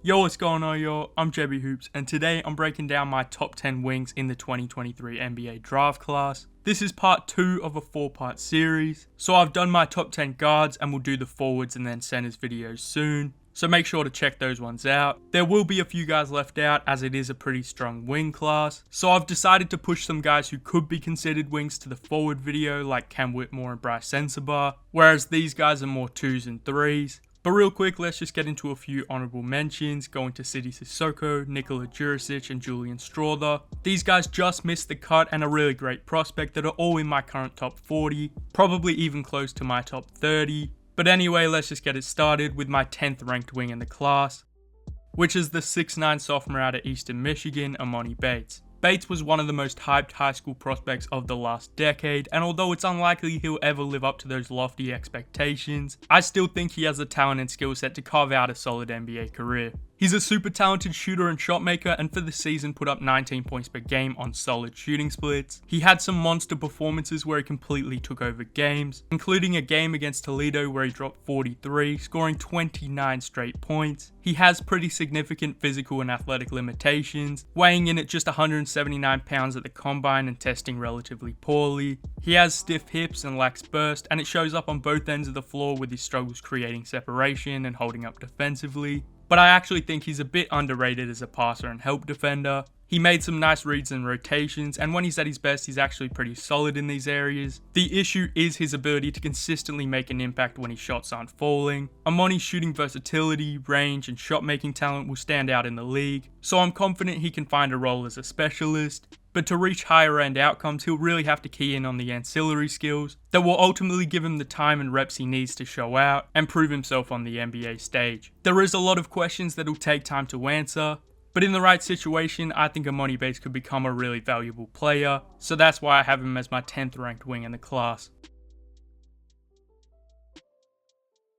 Yo, what's going on, yo? I'm Jebby Hoops, and today I'm breaking down my top 10 wings in the 2023 NBA draft class. This is part 2 of a 4-part series. So I've done my top 10 guards, and we'll do the forwards and then centers videos soon. So make sure to check those ones out. There will be a few guys left out as it is a pretty strong wing class. So I've decided to push some guys who could be considered wings to the forward video like Cam Whitmore and Bryce Sensabaugh, whereas these guys are more 2s and 3s. But real quick, let's just get into a few honourable mentions, going to Sidi Sissoko, Nikola Jurisic and Julian Strawther. These guys just missed the cut and a really great prospect that are all in my current top 40, probably even close to my top 30. But anyway, let's just get it started with my 10th ranked wing in the class, which is the 6'9" sophomore out of Eastern Michigan, Emoni Bates. Bates was one of the most hyped high school prospects of the last decade, and although it's unlikely he'll ever live up to those lofty expectations, I still think he has the talent and skill set to carve out a solid NBA career. He's a super talented shooter and shot maker, and for the season put up 19 points per game on solid shooting splits. He had some monster performances where he completely took over games, including a game against Toledo where he dropped 43, scoring 29 straight points. He has pretty significant physical and athletic limitations, weighing in at just 179 pounds at the combine and testing relatively poorly. He has stiff hips and lacks burst, and it shows up on both ends of the floor with his struggles creating separation and holding up defensively. But I actually think he's a bit underrated as a passer and help defender. He made some nice reads and rotations, and when he's at his best, he's actually pretty solid in these areas. The issue is his ability to consistently make an impact when his shots aren't falling. Emoni's shooting versatility, range, and shot making talent will stand out in the league, so I'm confident he can find a role as a specialist. But to reach higher end outcomes, he'll really have to key in on the ancillary skills that will ultimately give him the time and reps he needs to show out and prove himself on the NBA stage. There is a lot of questions that'll take time to answer, but in the right situation, I think Emoni Bates could become a really valuable player, so that's why I have him as my 10th ranked wing in the class.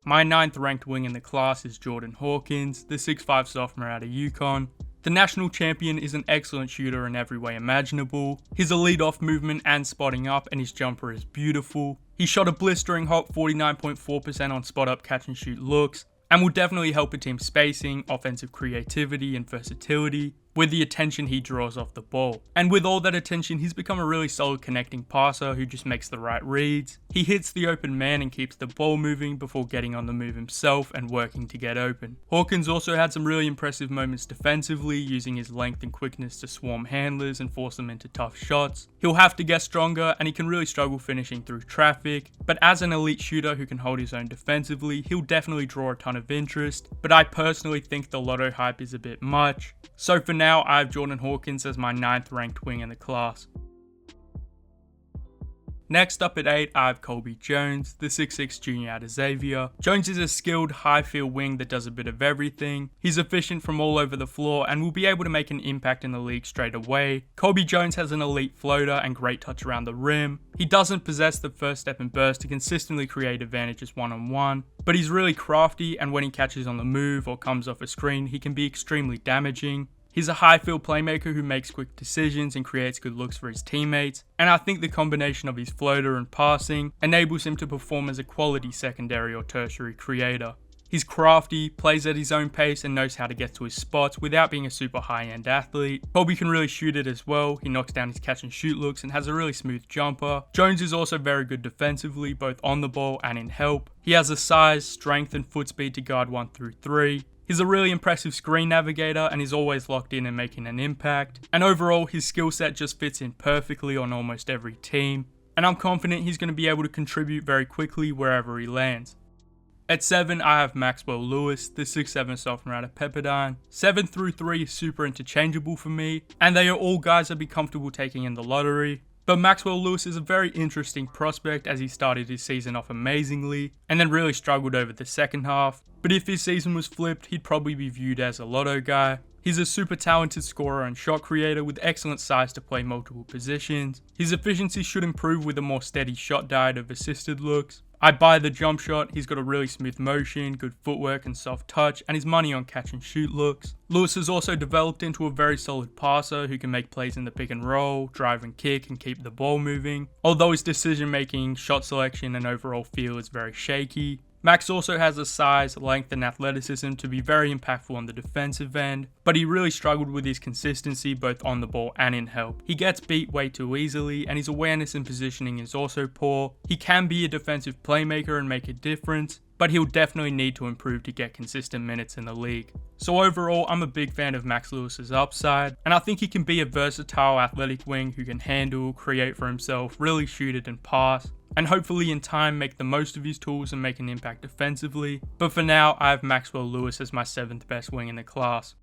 My 9th ranked wing in the class is Jordan Hawkins, the 6'5" sophomore out of UConn. The national champion is an excellent shooter in every way imaginable. His elite off movement and spotting up, and his jumper is beautiful. He shot a blistering hot 49.4% on spot up catch and shoot looks, and will definitely help a team's spacing, offensive creativity and versatility with the attention he draws off the ball. And with all that attention, he's become a really solid connecting passer who just makes the right reads. He hits the open man and keeps the ball moving before getting on the move himself and working to get open. Hawkins also had some really impressive moments defensively, using his length and quickness to swarm handlers and force them into tough shots. He'll have to get stronger, and he can really struggle finishing through traffic, but as an elite shooter who can hold his own defensively, he'll definitely draw a ton of interest, but I personally think the lotto hype is a bit much. So for now, I have Jordan Hawkins as my 9th ranked wing in the class. Next up at 8, I have Colby Jones, the 6'6" junior out of Xavier. Jones is a skilled, high-field wing that does a bit of everything. He's efficient from all over the floor and will be able to make an impact in the league straight away. Colby Jones has an elite floater and great touch around the rim. He doesn't possess the first step and burst to consistently create advantages one-on-one, but he's really crafty, and when he catches on the move or comes off a screen, he can be extremely damaging. He's a high-field playmaker who makes quick decisions and creates good looks for his teammates, and I think the combination of his floater and passing enables him to perform as a quality secondary or tertiary creator. He's crafty, plays at his own pace, and knows how to get to his spots without being a super high-end athlete. Colby can really shoot it as well. He knocks down his catch and shoot looks and has a really smooth jumper. Jones is also very good defensively, both on the ball and in help. He has the size, strength, and foot speed to guard 1 through 3. He's a really impressive screen navigator and is always locked in and making an impact. And overall, his skill set just fits in perfectly on almost every team. And I'm confident he's going to be able to contribute very quickly wherever he lands. At 7, I have Maxwell Lewis, the 6'7" sophomore out of Pepperdine. 7 through 3 is super interchangeable for me, and they are all guys I'd be comfortable taking in the lottery. But Maxwell Lewis is a very interesting prospect as he started his season off amazingly, and then really struggled over the second half. But if his season was flipped, he'd probably be viewed as a lotto guy. He's a super talented scorer and shot creator with excellent size to play multiple positions. His efficiency should improve with a more steady shot diet of assisted looks. I buy the jump shot. He's got a really smooth motion, good footwork and soft touch, and his money on catch and shoot looks. Lewis has also developed into a very solid passer who can make plays in the pick and roll, drive and kick, and keep the ball moving. Although his decision making, shot selection, and overall feel is very shaky. Max also has the size, length and athleticism to be very impactful on the defensive end, but he really struggled with his consistency both on the ball and in help. He gets beat way too easily and his awareness and positioning is also poor. He can be a defensive playmaker and make a difference, but he'll definitely need to improve to get consistent minutes in the league. So overall, I'm a big fan of Max Lewis's upside, and I think he can be a versatile athletic wing who can handle, create for himself, really shoot it and pass, and hopefully in time make the most of his tools and make an impact defensively. But for now, I have Maxwell Lewis as my 7th best wing in the class.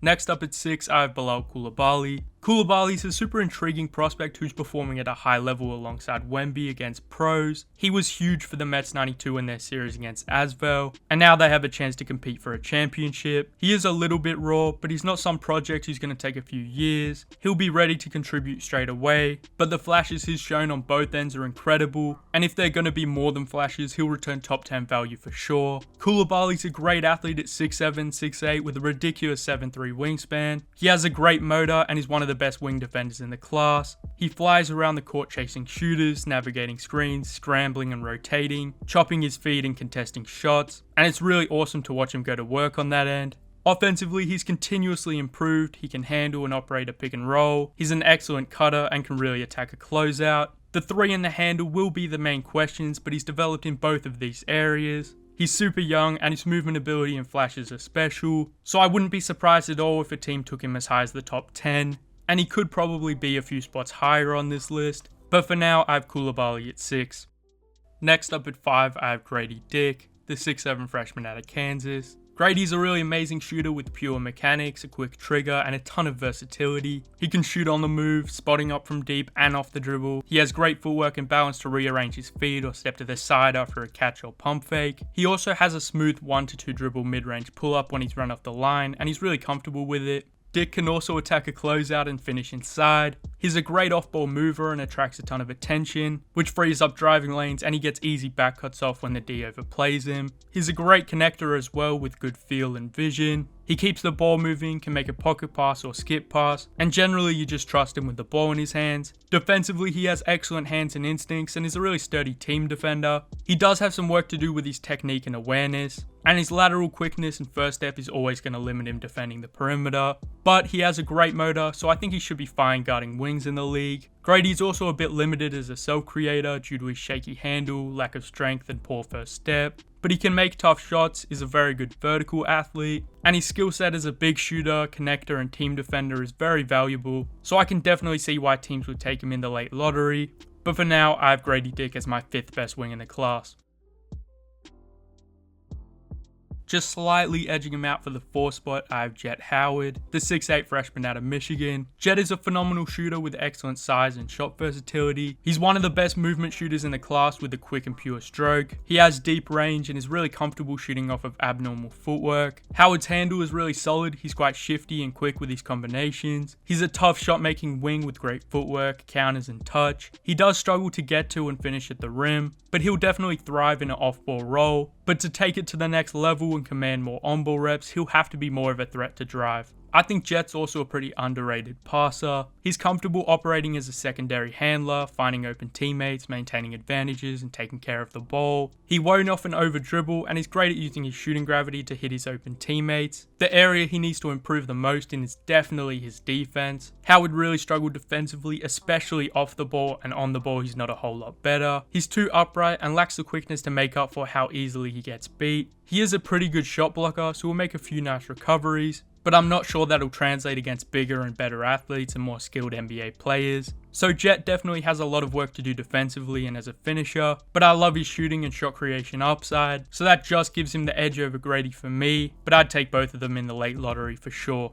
Next up at 6, I have Bilal Coulibaly. Coulibaly is a super intriguing prospect who's performing at a high level alongside Wemby against pros. He was huge for the Mets 92 in their series against MAXWELL, and now they have a chance to compete for a championship. He is a little bit raw, but he's not some project who's going to take a few years. He'll be ready to contribute straight away, but the flashes he's shown on both ends are incredible, and if they're going to be more than flashes, he'll return top 10 value for sure. Coulibaly's a great athlete at 6'7", 6'8", with a ridiculous 7'3" wingspan. He has a great motor and is one of the best wing defenders in the class. He flies around the court chasing shooters, navigating screens, scrambling and rotating, chopping his feet and contesting shots, and it's really awesome to watch him go to work on that end. Offensively, he's continuously improved. He can handle and operate a pick and roll. He's an excellent cutter and can really attack a closeout. The 3 and the handle will be the main questions, but he's developed in both of these areas. He's super young and his movement ability and flashes are special, so I wouldn't be surprised at all if a team took him as high as the top 10, and he could probably be a few spots higher on this list, but for now I have Coulibaly at 6. Next up at 5, I have Gradey, the 6'7" freshman out of Kansas. Gradey's a really amazing shooter with pure mechanics, a quick trigger, and a ton of versatility. He can shoot on the move, spotting up from deep and off the dribble. He has great footwork and balance to rearrange his feet or step to the side after a catch or pump fake. He also has a smooth 1 to 2 dribble mid-range pull-up when he's run off the line, and he's really comfortable with it. Dick can also attack a closeout and finish inside. He's a great off-ball mover and attracts a ton of attention, which frees up driving lanes, and he gets easy back cuts off when the D overplays him. He's a great connector as well with good feel and vision. He keeps the ball moving, can make a pocket pass or skip pass, and generally you just trust him with the ball in his hands. Defensively, he has excellent hands and instincts and is a really sturdy team defender. He does have some work to do with his technique and awareness, and his lateral quickness and first step is always going to limit him defending the perimeter, but he has a great motor, so I think he should be fine guarding wings in the league. Gradey's also a bit limited as a self-creator due to his shaky handle, lack of strength and poor first step, but he can make tough shots, is a very good vertical athlete, and his skill set as a big shooter, connector and team defender is very valuable, so I can definitely see why teams would take him in the late lottery, but for now I have Gradey as my 5th best wing in the class. Just slightly edging him out for the 4th spot, I have Jett, the 6'8" freshman out of Michigan. Jett is a phenomenal shooter with excellent size and shot versatility. He's one of the best movement shooters in the class with a quick and pure stroke. He has deep range and is really comfortable shooting off of abnormal footwork. Howard's handle is really solid. He's quite shifty and quick with his combinations. He's a tough shot making wing with great footwork, counters and touch. He does struggle to get to and finish at the rim, but he'll definitely thrive in an off-ball role. But to take it to the next level and command more on-ball reps, he'll have to be more of a threat to drive. I think Jett's also a pretty underrated passer. He's comfortable operating as a secondary handler, finding open teammates, maintaining advantages, and taking care of the ball. He won't often over-dribble, and he's great at using his shooting gravity to hit his open teammates. The area he needs to improve the most in is definitely his defense. Howard really struggled defensively, especially off the ball, and on the ball he's not a whole lot better. He's too upright and lacks the quickness to make up for how easily he gets beat. He is a pretty good shot blocker, so will make a few nice recoveries, but I'm not sure that'll translate against bigger and better athletes and more skilled NBA players. So Jett definitely has a lot of work to do defensively and as a finisher, but I love his shooting and shot creation upside, so that just gives him the edge over Gradey for me, but I'd take both of them in the late lottery for sure.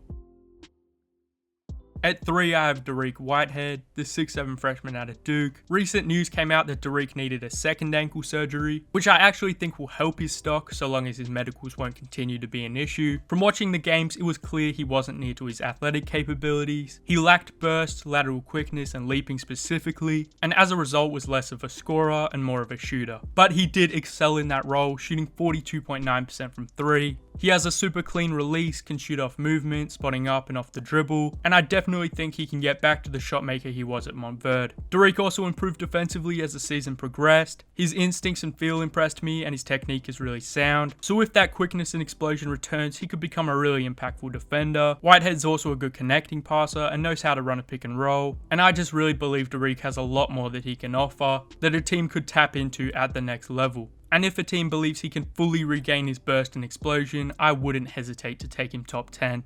At 3, I have Whitehead, the 6'7" freshman out of Duke. Recent news came out that Dariq needed a second ankle surgery, which I actually think will help his stock so long as his medicals won't continue to be an issue. From watching the games, it was clear he wasn't near to his athletic capabilities. He lacked burst, lateral quickness, and leaping specifically, and as a result was less of a scorer and more of a shooter. But he did excel in that role, shooting 42.9% from 3. He has a super clean release, can shoot off movement, spotting up and off the dribble, and I definitely definitely think he can get back to the shot maker he was at Montverde. DARIO also improved defensively as the season progressed. His instincts and feel impressed me, and his technique is really sound. So if that quickness and explosion returns, he could become a really impactful defender. Whitehead's also a good connecting passer and knows how to run a pick and roll. And I just really believe DARIO has a lot more that he can offer that a team could tap into at the next level. And if a team believes he can fully regain his burst and explosion, I wouldn't hesitate to take him top 10.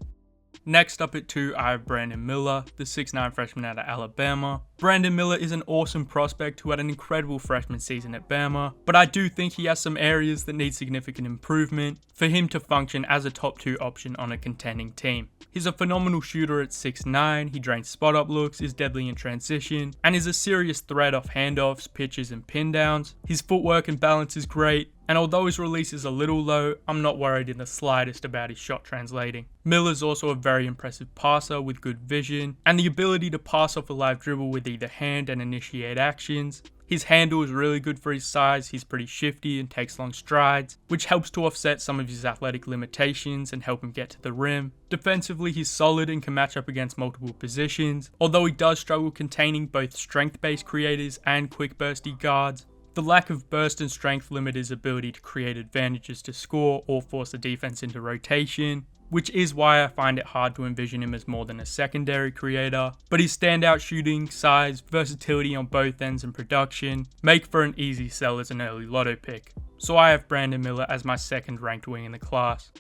Next up at 2, I have Brandon Miller, the 6'9" freshman out of Alabama. Brandon Miller is an awesome prospect who had an incredible freshman season at Bama, but I do think he has some areas that need significant improvement for him to function as a top 2 option on a contending team. He's a phenomenal shooter at 6'9", he drains spot-up looks, is deadly in transition, and is a serious threat off handoffs, pitches, and pin downs. His footwork and balance is great, and although his release is a little low, I'm not worried in the slightest about his shot translating. Miller's also a very impressive passer with good vision, and the ability to pass off a live dribble with either hand and initiate actions. His handle is really good for his size, he's pretty shifty and takes long strides, which helps to offset some of his athletic limitations and help him get to the rim. Defensively, he's solid and can match up against multiple positions, although he does struggle containing both strength-based creators and quick bursty guards. The lack of burst and strength limit his ability to create advantages to score or force the defense into rotation, which is why I find it hard to envision him as more than a secondary creator, but his standout shooting, size, versatility on both ends and production make for an easy sell as an early lotto pick. So I have Brandon Miller as my second ranked wing in the class.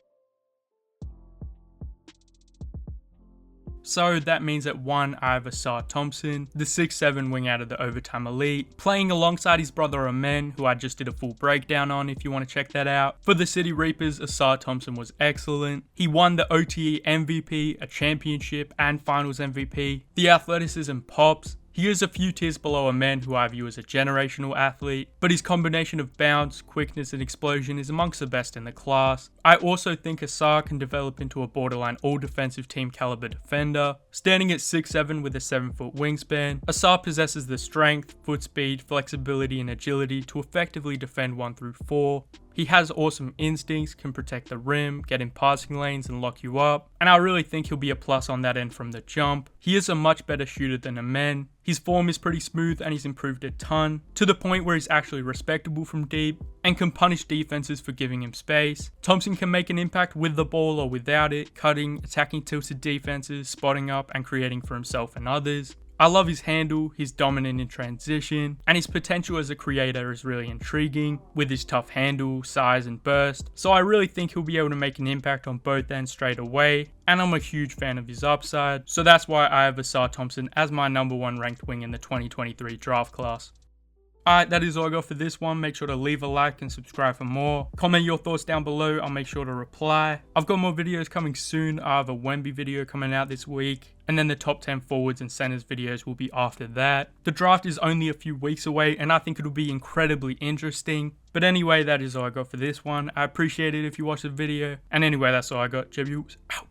So that means at 1 I have Ausar Thompson, the 6'7" wing out of the Overtime Elite, playing alongside his brother Amen, who I just did a full breakdown on if you want to check that out. For the City Reapers, Ausar Thompson was excellent. He won the OTE MVP, a championship, and finals MVP. The athleticism pops. He is a few tiers below Amen, who I view as a generational athlete, but his combination of bounce, quickness, and explosion is amongst the best in the class. I also think Ausar can develop into a borderline all-defensive team caliber defender. Standing at 6'7" with a 7-foot wingspan, Ausar possesses the strength, foot speed, flexibility, and agility to effectively defend 1 through 4. He has awesome instincts, can protect the rim, get in passing lanes and lock you up, and I really think he'll be a plus on that end from the jump. He is a much better shooter than Amen. His form is pretty smooth and he's improved a ton, to the point where he's actually respectable from deep, and can punish defenses for giving him space. Thompson can make an impact with the ball or without it, cutting, attacking tilted defenses, spotting up, and creating for himself and others. I love his handle, he's dominant in transition, and his potential as a creator is really intriguing, with his tough handle, size, and burst, so I really think he'll be able to make an impact on both ends straight away, and I'm a huge fan of his upside, so that's why I have Ausar Thompson as my number 1 ranked wing in the 2023 draft class. Alright, that is all I got for this one. Make sure to leave a like and subscribe for more. Comment your thoughts down below, I'll make sure to reply. I've got more videos coming soon. I have a Wemby video coming out this week, and then the top 10 forwards and centers videos will be after that. The draft is only a few weeks away, and I think it'll be incredibly interesting. But anyway, that is all I got for this one. I appreciate it if you watch the video. And anyway, that's all I got. Jett, out.